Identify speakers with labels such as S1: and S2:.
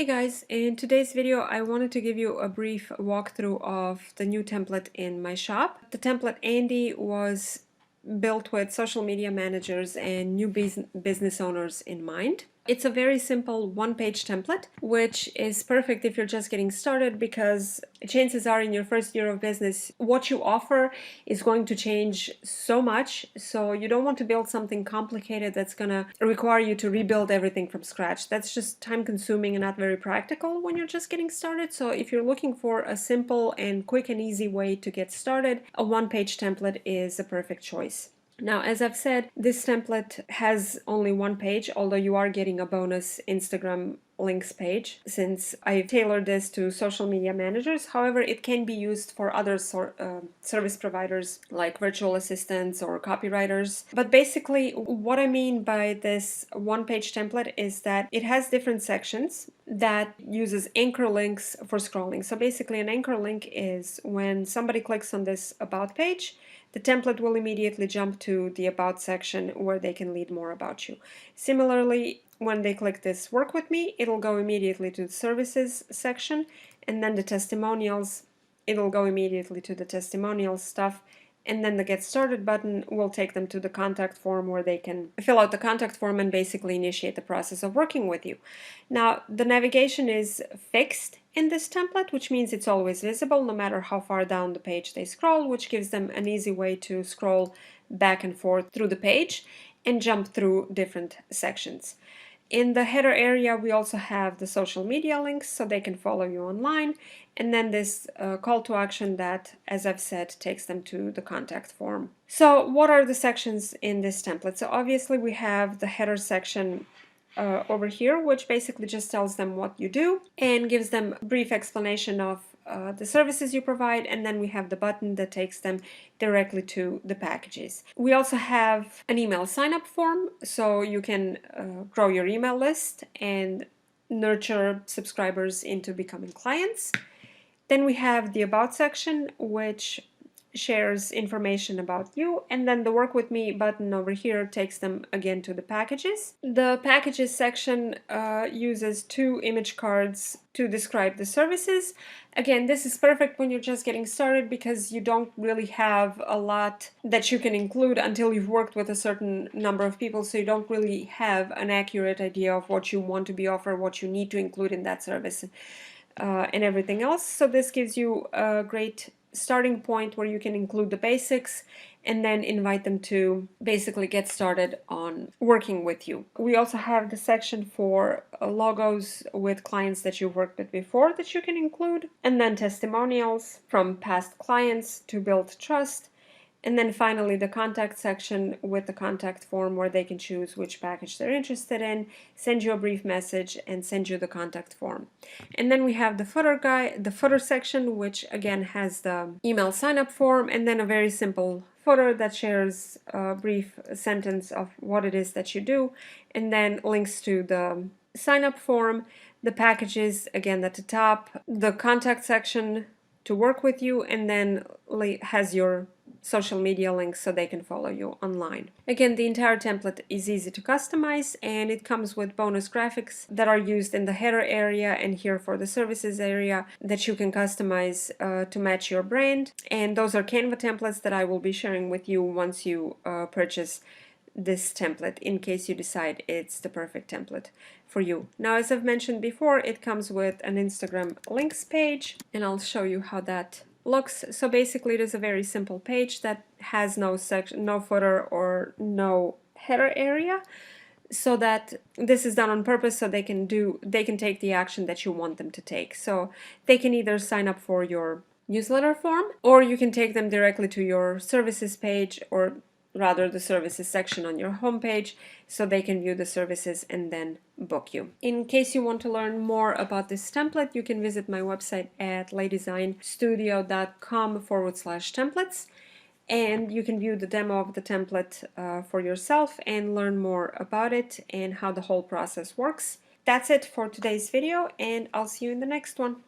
S1: Hey guys, in today's video I wanted to give you a brief walkthrough of the new template in my shop. The template Andy was built with social media managers and new business owners in mind. It's a very simple one-page template, which is perfect if you're just getting started because chances are in your first year of business, what you offer is going to change so much. So you don't want to build something complicated that's going to require you to rebuild everything from scratch. That's just time-consuming and not very practical when you're just getting started. So if you're looking for a simple and quick and easy way to get started, a one-page template is a perfect choice. Now, as I've said, this template has only one page, although you are getting a bonus Instagram links page since I've tailored this to social media managers. However, it can be used for other service providers like virtual assistants or copywriters. But basically, what I mean by this one-page template is that it has different sections that uses anchor links for scrolling. So basically, an anchor link is when somebody clicks on this About page, the template will immediately jump to the About section where they can read more about you. Similarly, when they click this Work With Me, it'll go immediately to the Services section, and then the Testimonials, it'll go immediately to the Testimonials stuff, and then the Get Started button will take them to the contact form where they can fill out the contact form and basically initiate the process of working with you. Now, the navigation is fixed in this template, which means it's always visible no matter how far down the page they scroll, which gives them an easy way to scroll back and forth through the page and jump through different sections. In the header area, we also have the social media links so they can follow you online, and then this call to action that, as I've said, takes them to the contact form. So what are the sections in this template? So obviously we have the header section over here, which basically just tells them what you do and gives them a brief explanation of the services you provide, and then we have the button that takes them directly to the packages. We also have an email sign-up form, so you can grow your email list and nurture subscribers into becoming clients. Then we have the About section, which shares information about you, and then the Work With Me button over here takes them again to the packages. The packages section uses two image cards to describe the services. Again, this is perfect when you're just getting started because you don't really have a lot that you can include until you've worked with a certain number of people, so you don't really have an accurate idea of what you want to be offered, what you need to include in that service, and everything else. So this gives you a great starting point where you can include the basics and then invite them to basically get started on working with you. We also have the section for logos with clients that you've worked with before that you can include, and then testimonials from past clients to build trust. And then finally the contact section with the contact form where they can choose which package they're interested in, send you a brief message, and send you the contact form. And then we have the footer section, which again has the email sign-up form, and then a very simple footer that shares a brief sentence of what it is that you do, and then links to the sign-up form, the packages again at the top, the contact section to work with you, and then has your social media links so they can follow you online. Again, the entire template is easy to customize, and it comes with bonus graphics that are used in the header area and here for the services area that you can customize to match your brand. And those are Canva templates that I will be sharing with you once you purchase this template, in case you decide it's the perfect template for you. Now, as I've mentioned before, it comes with an Instagram links page, and I'll show you how that looks. So basically it is a very simple page that has no section, no footer or no header area, so that this is done on purpose so they can take the action that you want them to take. So they can either sign up for your newsletter form, or you can take them directly to your services page, or rather the services section on your homepage, so they can view the services and then book you. In case you want to learn more about this template, you can visit my website at laydesignstudio.com/templates, and you can view the demo of the template for yourself and learn more about it and how the whole process works. That's it for today's video, and I'll see you in the next one.